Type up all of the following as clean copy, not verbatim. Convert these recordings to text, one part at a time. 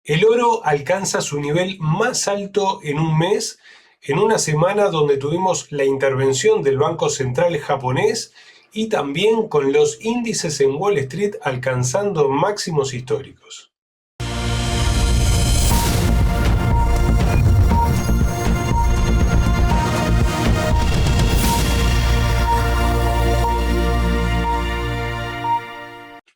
El oro alcanza su nivel más alto en un mes, en una semana donde tuvimos la intervención del Banco Central japonés y también con los índices en Wall Street alcanzando máximos históricos.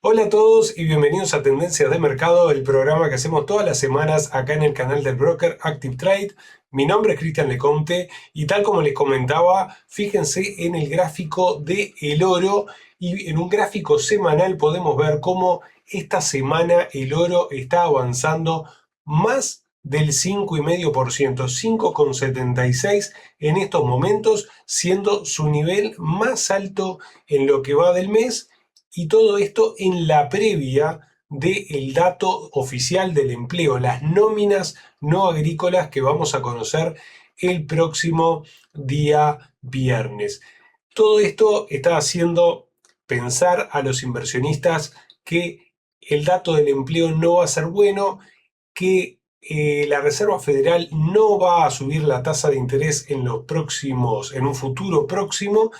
Hola a todos y bienvenidos a Tendencias de Mercado, el programa que hacemos todas las semanas acá en el canal del broker Active Trade. Mi nombre es Cristian Leconte y tal como les comentaba, fíjense en el gráfico del oro y en un gráfico semanal podemos ver cómo esta semana el oro está avanzando más del 5,5%, 5,76 en estos momentos, siendo su nivel más alto en lo que va del mes. Y todo esto en la previa del dato oficial del empleo, las nóminas no agrícolas que vamos a conocer el próximo día viernes. Todo esto está haciendo pensar a los inversionistas que el dato del empleo no va a ser bueno, que la Reserva Federal no va a subir la tasa de interés en un futuro próximo,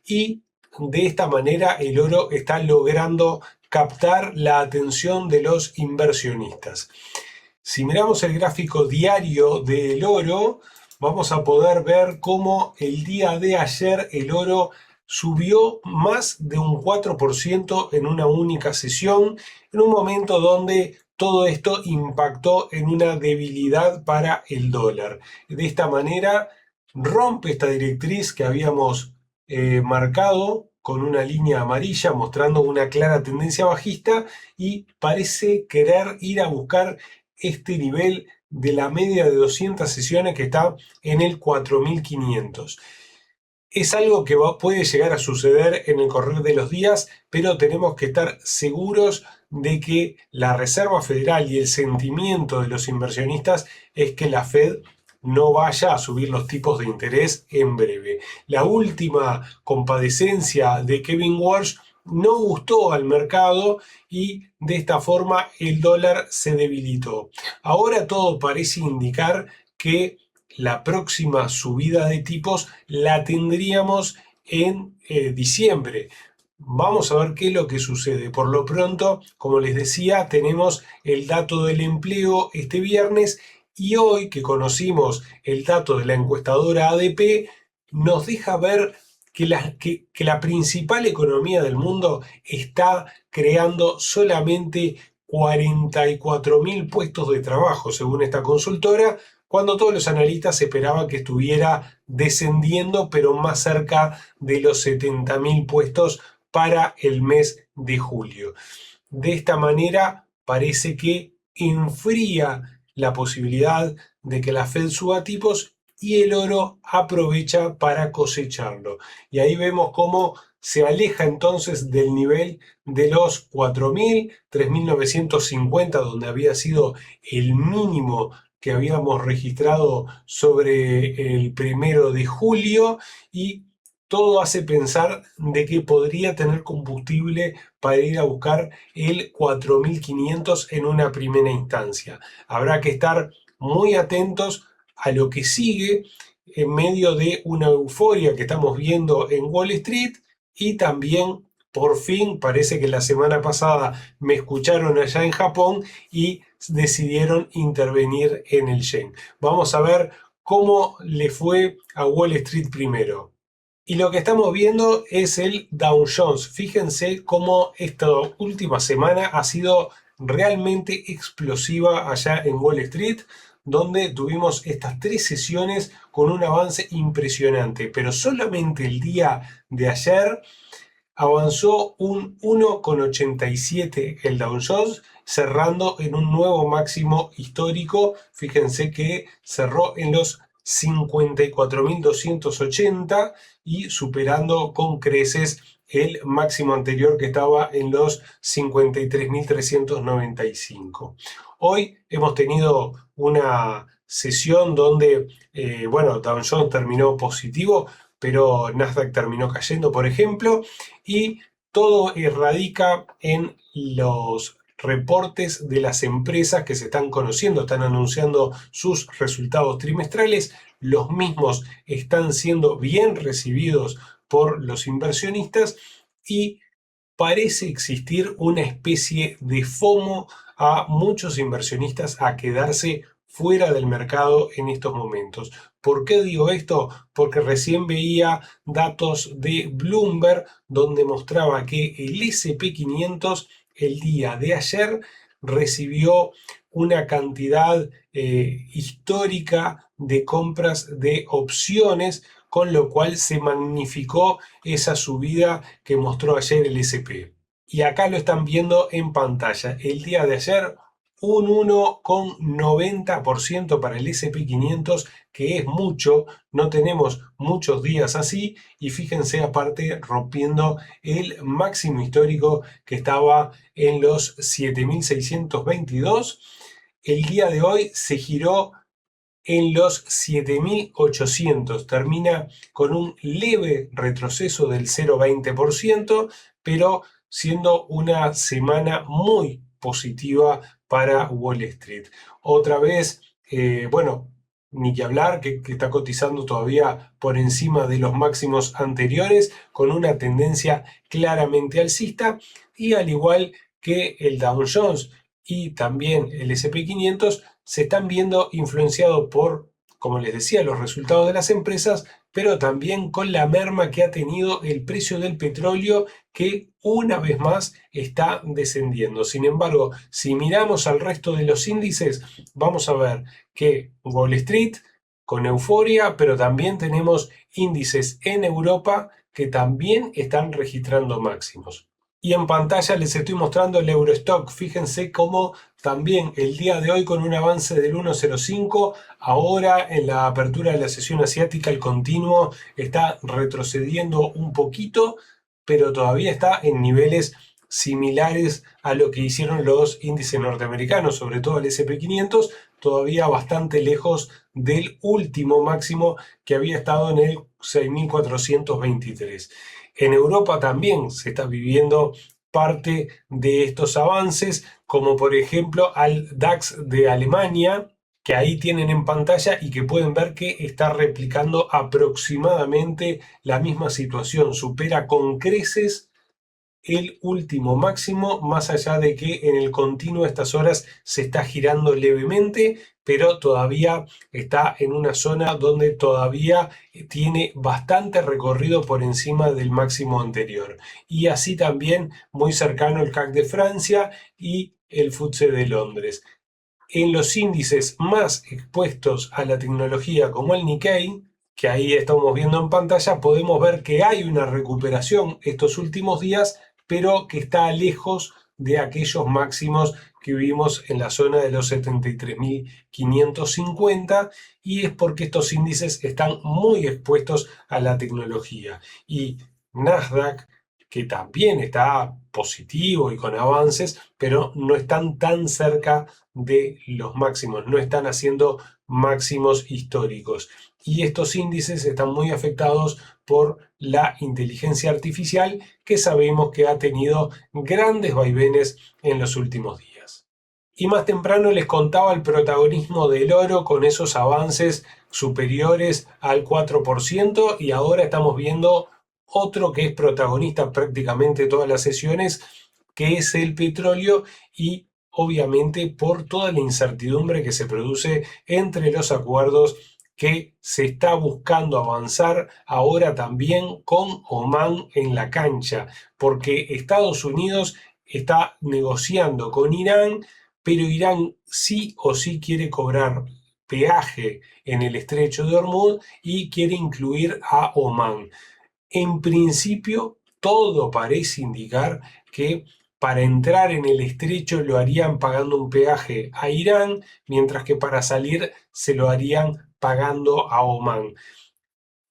y de esta manera el oro está logrando captar la atención de los inversionistas. Si miramos el gráfico diario del oro, vamos a poder ver cómo el día de ayer el oro subió más de un 4% en una única sesión, en un momento donde todo esto impactó en una debilidad para el dólar. De esta manera rompe esta directriz que habíamos marcado con una línea amarilla mostrando una clara tendencia bajista y parece querer ir a buscar este nivel de la media de 200 sesiones que está en el 4.500. Es algo que puede llegar a suceder en el correr de los días, pero tenemos que estar seguros de que la Reserva Federal y el sentimiento de los inversionistas es que la Fed no vaya a subir los tipos de interés en breve. La última compadecencia de Kevin Warsh no gustó al mercado y de esta forma el dólar se debilitó. Ahora todo parece indicar que la próxima subida de tipos la tendríamos en diciembre. Vamos a ver qué es lo que sucede. Por lo pronto, como les decía, tenemos el dato del empleo este viernes y hoy que conocimos el dato de la encuestadora ADP, nos deja ver que la principal economía del mundo está creando solamente 44.000 puestos de trabajo, según esta consultora, cuando todos los analistas esperaban que estuviera descendiendo, pero más cerca de los 70.000 puestos para el mes de julio. De esta manera parece que enfría la posibilidad de que la Fed suba tipos y el oro aprovecha para cosecharlo. Y ahí vemos cómo se aleja entonces del nivel de los 4.000, 3.950, donde había sido el mínimo que habíamos registrado sobre el 1 de julio, y todo hace pensar de que podría tener combustible para ir a buscar el 4.500 en una primera instancia. Habrá que estar muy atentos a lo que sigue en medio de una euforia que estamos viendo en Wall Street, y también por fin parece que la semana pasada me escucharon allá en Japón y decidieron intervenir en el yen. Vamos a ver cómo le fue a Wall Street primero. Y lo que estamos viendo es el Dow Jones. Fíjense cómo esta última semana ha sido realmente explosiva allá en Wall Street, donde tuvimos estas 3 sesiones con un avance impresionante. Pero solamente el día de ayer avanzó un 1,87 el Dow Jones, cerrando en un nuevo máximo histórico. Fíjense que cerró en los 54.280 y superando con creces el máximo anterior que estaba en los 53.395. Hoy hemos tenido una sesión donde, Dow Jones terminó positivo, pero Nasdaq terminó cayendo, por ejemplo, y todo radica en los reportes de las empresas que se están conociendo, están anunciando sus resultados trimestrales. Los mismos están siendo bien recibidos por los inversionistas y parece existir una especie de FOMO a muchos inversionistas a quedarse fuera del mercado en estos momentos. ¿Por qué digo esto? Porque recién veía datos de Bloomberg donde mostraba que el S&P 500 el día de ayer recibió una cantidad histórica de compras de opciones, con lo cual se magnificó esa subida que mostró ayer el SP. Y acá lo están viendo en pantalla. El día de ayer un 1,90% para el SP 500, que es mucho, no tenemos muchos días así, y fíjense aparte rompiendo el máximo histórico que estaba en los 7.622. El día de hoy se giró en los 7.800, termina con un leve retroceso del 0,20%, pero siendo una semana muy positiva para Wall Street. Otra vez, bueno, ni que hablar, que está cotizando todavía por encima de los máximos anteriores, con una tendencia claramente alcista, y al igual que el Dow Jones y también el SP 500, se están viendo influenciados por, como les decía, los resultados de las empresas, pero también con la merma que ha tenido el precio del petróleo, que una vez más está descendiendo. Sin embargo, si miramos al resto de los índices, vamos a ver que Wall Street con euforia, pero también tenemos índices en Europa que también están registrando máximos. Y en pantalla les estoy mostrando el Eurostock. Fíjense cómo también el día de hoy con un avance del 1,05, ahora en la apertura de la sesión asiática el continuo está retrocediendo un poquito, pero todavía está en niveles similares a lo que hicieron los índices norteamericanos, sobre todo el SP 500, todavía bastante lejos del último máximo que había estado en el 6.423. En Europa también se está viviendo parte de estos avances, como por ejemplo al DAX de Alemania, que ahí tienen en pantalla y que pueden ver que está replicando aproximadamente la misma situación, supera con creces el último máximo, más allá de que en el continuo a estas horas se está girando levemente, pero todavía está en una zona donde todavía tiene bastante recorrido por encima del máximo anterior. Y así también muy cercano el CAC de Francia y el FTSE de Londres. En los índices más expuestos a la tecnología, como el Nikkei, que ahí estamos viendo en pantalla, podemos ver que hay una recuperación estos últimos días, pero que está lejos de aquellos máximos que vimos en la zona de los 73.550, y es porque estos índices están muy expuestos a la tecnología. Y Nasdaq, que también está positivo y con avances, pero no están tan cerca de los máximos, no están haciendo máximos históricos. Y estos índices están muy afectados por la inteligencia artificial, que sabemos que ha tenido grandes vaivenes en los últimos días. Y más temprano les contaba el protagonismo del oro con esos avances superiores al 4%, y ahora estamos viendo otro que es protagonista prácticamente todas las sesiones, que es el petróleo, y obviamente por toda la incertidumbre que se produce entre los acuerdos que se está buscando avanzar ahora también con Omán en la cancha, porque Estados Unidos está negociando con Irán, pero Irán sí o sí quiere cobrar peaje en el estrecho de Hormuz y quiere incluir a Omán. En principio, todo parece indicar que para entrar en el estrecho lo harían pagando un peaje a Irán, mientras que para salir se lo harían pagando a Omán.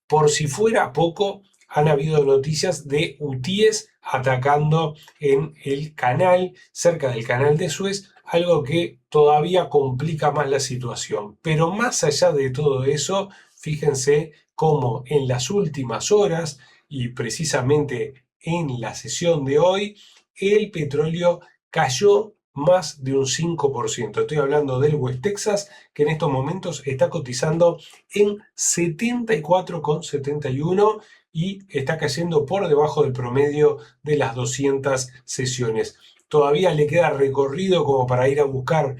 Por si fuera poco, han habido noticias de hutíes atacando en el canal, cerca del canal de Suez, algo que todavía complica más la situación. Pero más allá de todo eso, fíjense cómo en las últimas horas, y precisamente en la sesión de hoy, el petróleo cayó más de un 5%. Estoy hablando del West Texas, que en estos momentos está cotizando en 74,71 y está cayendo por debajo del promedio de las 200 sesiones. Todavía le queda recorrido como para ir a buscar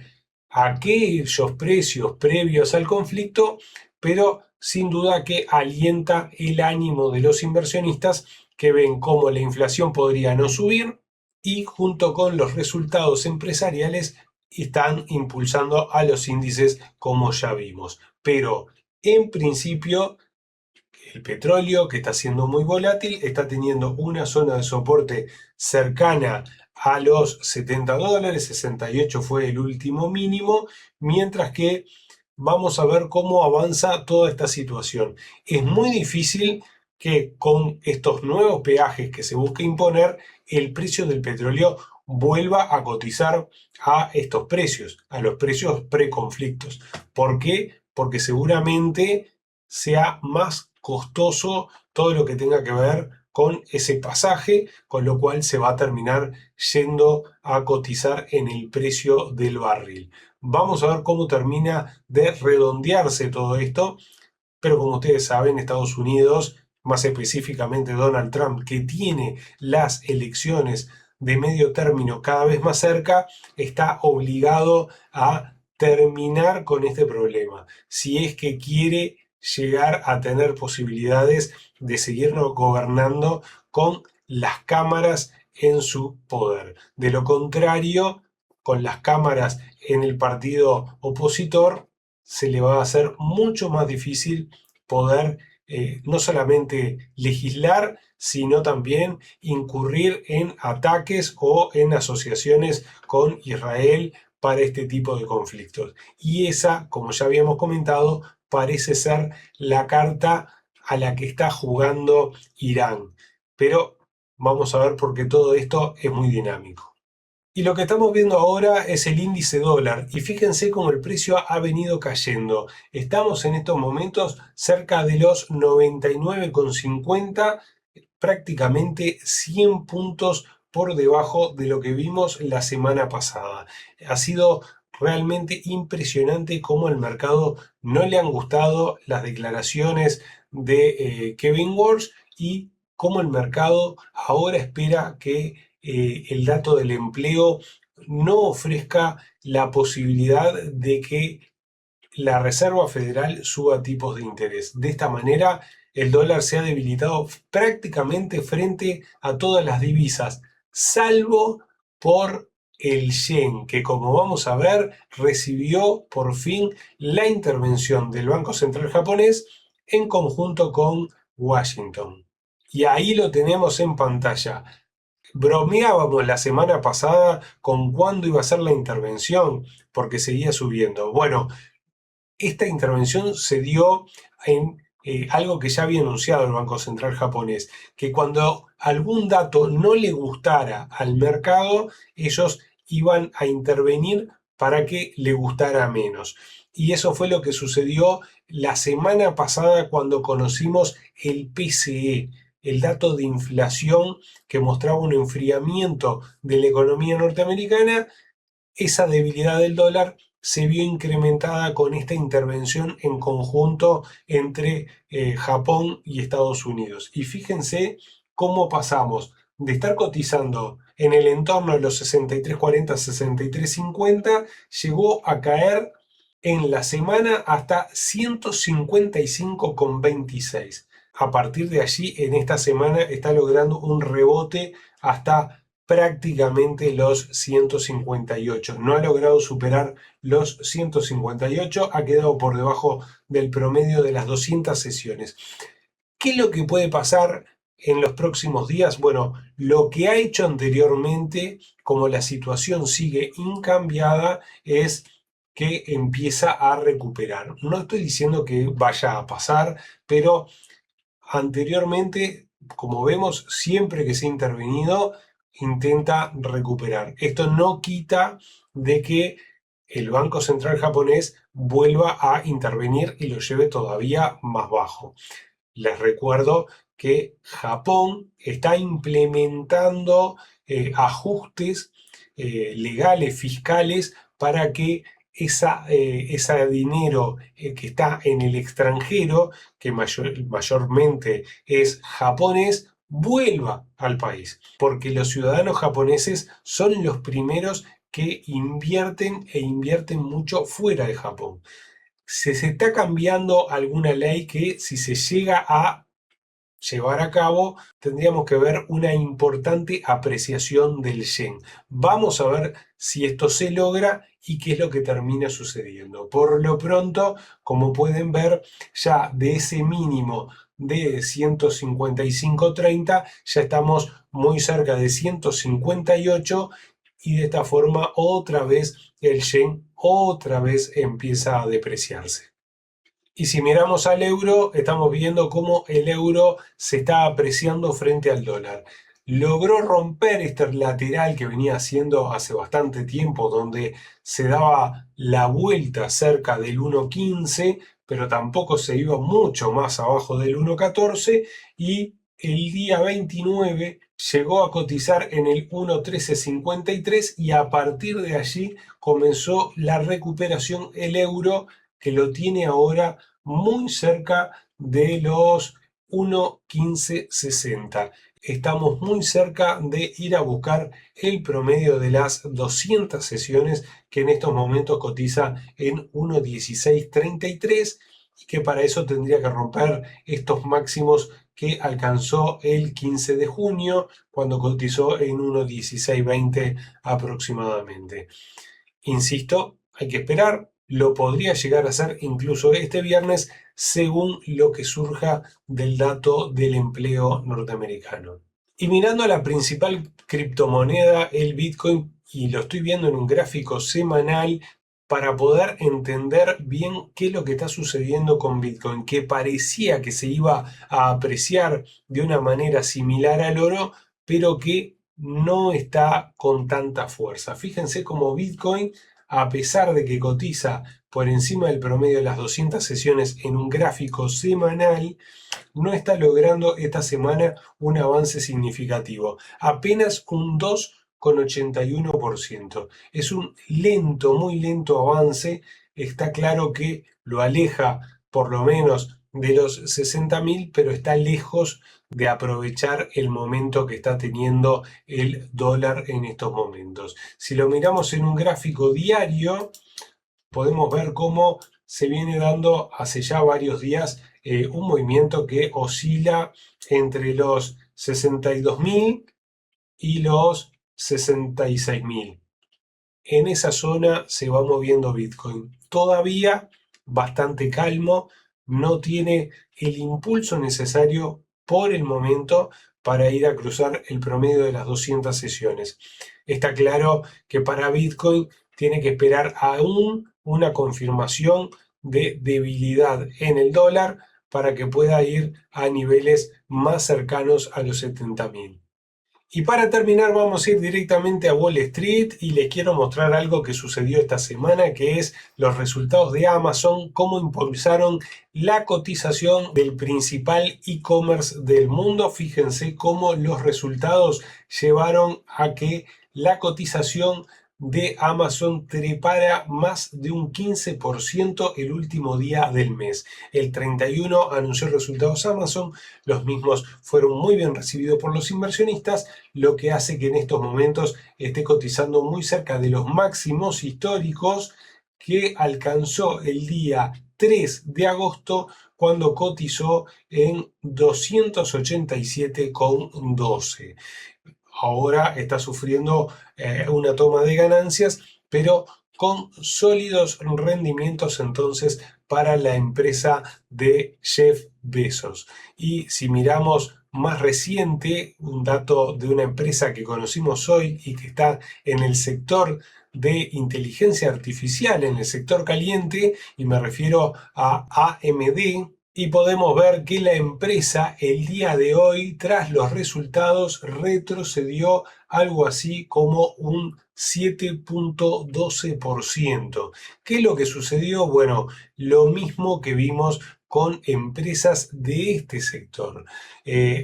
aquellos precios previos al conflicto, pero sin duda que alienta el ánimo de los inversionistas que ven cómo la inflación podría no subir y junto con los resultados empresariales están impulsando a los índices como ya vimos. Pero en principio el petróleo, que está siendo muy volátil, está teniendo una zona de soporte cercana a los $70, 68 fue el último mínimo, mientras que vamos a ver cómo avanza toda esta situación. Es muy difícil que con estos nuevos peajes que se busca imponer, el precio del petróleo vuelva a cotizar a estos precios, a los precios preconflictos. ¿Por qué? Porque seguramente sea más costoso todo lo que tenga que ver con ese pasaje, con lo cual se va a terminar yendo a cotizar en el precio del barril. Vamos a ver cómo termina de redondearse todo esto, pero como ustedes saben, Estados Unidos, más específicamente Donald Trump, que tiene las elecciones de medio término cada vez más cerca, está obligado a terminar con este problema. Si es que quiere llegar a tener posibilidades de seguirnos gobernando con las cámaras en su poder. De lo contrario, con las cámaras en el partido opositor, se le va a hacer mucho más difícil poder no solamente legislar, sino también incurrir en ataques o en asociaciones con Israel para este tipo de conflictos. Y esa, como ya habíamos comentado, parece ser la carta a la que está jugando Irán. Pero vamos a ver porque todo esto es muy dinámico. Y lo que estamos viendo ahora es el índice dólar. Y fíjense cómo el precio ha venido cayendo. Estamos en estos momentos cerca de los 99,50, prácticamente 100 puntos por debajo de lo que vimos la semana pasada. Ha sido realmente impresionante cómo al mercado no le han gustado las declaraciones de Kevin Walsh y cómo el mercado ahora espera que el dato del empleo no ofrezca la posibilidad de que la Reserva Federal suba tipos de interés. De esta manera, el dólar se ha debilitado prácticamente frente a todas las divisas, salvo por el yen, que como vamos a ver, recibió por fin la intervención del Banco Central japonés en conjunto con Washington. Y ahí lo tenemos en pantalla. Bromeábamos la semana pasada con cuándo iba a ser la intervención, porque seguía subiendo. Bueno, esta intervención se dio en algo que ya había anunciado el Banco Central japonés, que cuando algún dato no le gustara al mercado, ellos iban a intervenir para que le gustara menos. Y eso fue lo que sucedió la semana pasada cuando conocimos el PCE, el dato de inflación que mostraba un enfriamiento de la economía norteamericana. Esa debilidad del dólar se vio incrementada con esta intervención en conjunto entre Japón y Estados Unidos. Y fíjense cómo pasamos de estar cotizando en el entorno de los 63.40, 63.50, llegó a caer en la semana hasta 155,26. A partir de allí, en esta semana está logrando un rebote hasta prácticamente los 158. No ha logrado superar los 158, ha quedado por debajo del promedio de las 200 sesiones. ¿Qué es lo que puede pasar en los próximos días? Bueno, lo que ha hecho anteriormente, como la situación sigue incambiada, es que empieza a recuperar. No estoy diciendo que vaya a pasar, pero anteriormente, como vemos, siempre que se ha intervenido, intenta recuperar. Esto no quita de que el Banco Central japonés vuelva a intervenir y lo lleve todavía más bajo. Les recuerdo que Japón está implementando ajustes legales, fiscales, para que ese dinero que está en el extranjero, que mayormente es japonés, vuelva al país, porque los ciudadanos japoneses son los primeros que invierten mucho fuera de Japón. Se está cambiando alguna ley que, si se llega a llevar a cabo, tendríamos que ver una importante apreciación del yen. Vamos a ver si esto se logra y qué es lo que termina sucediendo. Por lo pronto, como pueden ver, ya de ese mínimo de 155.30 ya estamos muy cerca de 158, y de esta forma otra vez el yen otra vez empieza a depreciarse. Y si miramos al euro, estamos viendo cómo el euro se está apreciando frente al dólar. Logró romper este lateral que venía haciendo hace bastante tiempo, donde se daba la vuelta cerca del 1.15, pero tampoco se iba mucho más abajo del 1.14, y el día 29 llegó a cotizar en el 1.1353, y a partir de allí comenzó la recuperación el euro, que lo tiene ahora muy cerca de los 1.1560. Estamos muy cerca de ir a buscar el promedio de las 200 sesiones, que en estos momentos cotiza en 1.1633, y que para eso tendría que romper estos máximos que alcanzó el 15 de junio, cuando cotizó en 1.1620 aproximadamente. Insisto, hay que esperar, lo podría llegar a ser incluso este viernes, según lo que surja del dato del empleo norteamericano. Y mirando a la principal criptomoneda, el Bitcoin, y lo estoy viendo en un gráfico semanal para poder entender bien qué es lo que está sucediendo con Bitcoin, que parecía que se iba a apreciar de una manera similar al oro, pero que no está con tanta fuerza. Fíjense cómo Bitcoin, a pesar de que cotiza por encima del promedio de las 200 sesiones en un gráfico semanal, no está logrando esta semana un avance significativo. Apenas un 2,81%. Es un lento, muy lento avance. Está claro que lo aleja por lo menos de los 60.000, pero está lejos de aprovechar el momento que está teniendo el dólar en estos momentos. Si lo miramos en un gráfico diario, podemos ver cómo se viene dando hace ya varios días un movimiento que oscila entre los 62.000 y los 66.000. En esa zona se va moviendo Bitcoin. Todavía bastante calmo, no tiene el impulso necesario por el momento para ir a cruzar el promedio de las 200 sesiones. Está claro que para Bitcoin tiene que esperar aún una confirmación de debilidad en el dólar para que pueda ir a niveles más cercanos a los 70.000. Y para terminar, vamos a ir directamente a Wall Street, y les quiero mostrar algo que sucedió esta semana, que es los resultados de Amazon, cómo impulsaron la cotización del principal e-commerce del mundo. Fíjense cómo los resultados llevaron a que la cotización de Amazon trepara más de un 15% el último día del mes. El 31 anunció resultados Amazon, los mismos fueron muy bien recibidos por los inversionistas, lo que hace que en estos momentos esté cotizando muy cerca de los máximos históricos que alcanzó el día 3 de agosto, cuando cotizó en 287,12. Ahora está sufriendo una toma de ganancias, pero con sólidos rendimientos entonces para la empresa de Jeff Bezos. Y si miramos más reciente, un dato de una empresa que conocimos hoy y que está en el sector de inteligencia artificial, en el sector caliente, y me refiero a AMD, y podemos ver que la empresa el día de hoy, tras los resultados, retrocedió algo así como un 7,12%. ¿Qué es lo que sucedió? Bueno, lo mismo que vimos con empresas de este sector.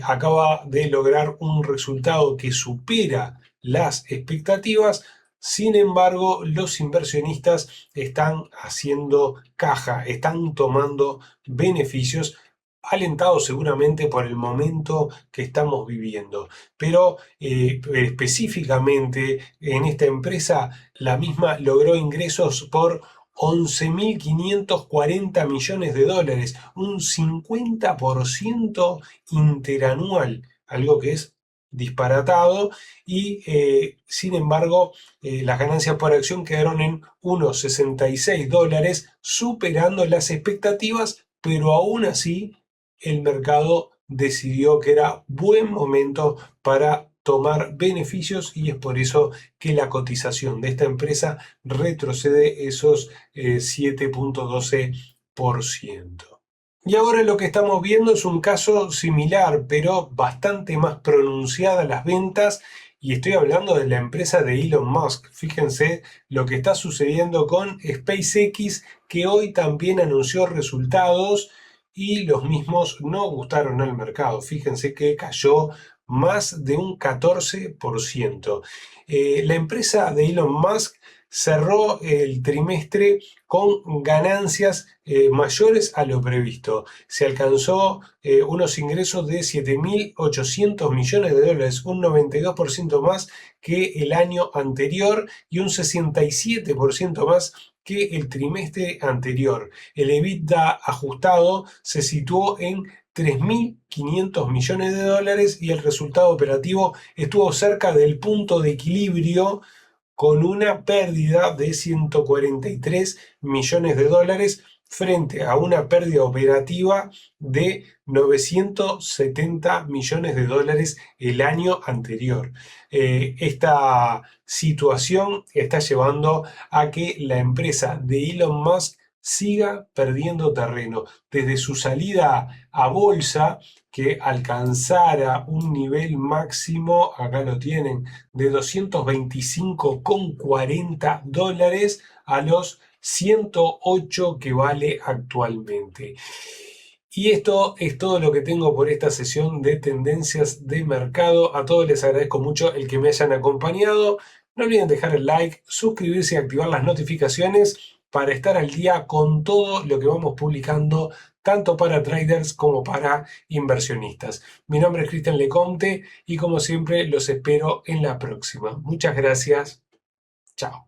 Acaba de lograr un resultado que supera las expectativas, Sin embargo, los inversionistas están haciendo caja, están tomando beneficios, alentados seguramente por el momento que estamos viviendo. Pero específicamente en esta empresa, la misma logró ingresos por 11.540 millones de dólares, un 50% interanual, algo que es disparatado, y sin embargo las ganancias por acción quedaron en unos 66 dólares, superando las expectativas, pero aún así el mercado decidió que era buen momento para tomar beneficios, y es por eso que la cotización de esta empresa retrocede esos 7,12%. Y ahora lo que estamos viendo es un caso similar, pero bastante más pronunciada las ventas, y estoy hablando de la empresa de Elon Musk. Fíjense lo que está sucediendo con SpaceX, que hoy también anunció resultados y los mismos no gustaron al mercado. Fíjense que cayó más de un 14%. La empresa de Elon Musk cerró el trimestre con ganancias mayores a lo previsto. Se alcanzó unos ingresos de 7.800 millones de dólares, un 92% más que el año anterior y un 67% más que el trimestre anterior. El EBITDA ajustado se situó en 3.500 millones de dólares y el resultado operativo estuvo cerca del punto de equilibrio, con una pérdida de 143 millones de dólares frente a una pérdida operativa de 970 millones de dólares el año anterior. Esta situación está llevando a que la empresa de Elon Musk siga perdiendo terreno. Desde su salida a bolsa, que alcanzara un nivel máximo, acá lo tienen, de 225,40 dólares a los 108 que vale actualmente. Y esto es todo lo que tengo por esta sesión de tendencias de mercado. A todos les agradezco mucho el que me hayan acompañado. No olviden dejar el like, suscribirse y activar las notificaciones para estar al día con todo lo que vamos publicando, tanto para traders como para inversionistas. Mi nombre es Cristian Lecomte y como siempre los espero en la próxima. Muchas gracias. Chao.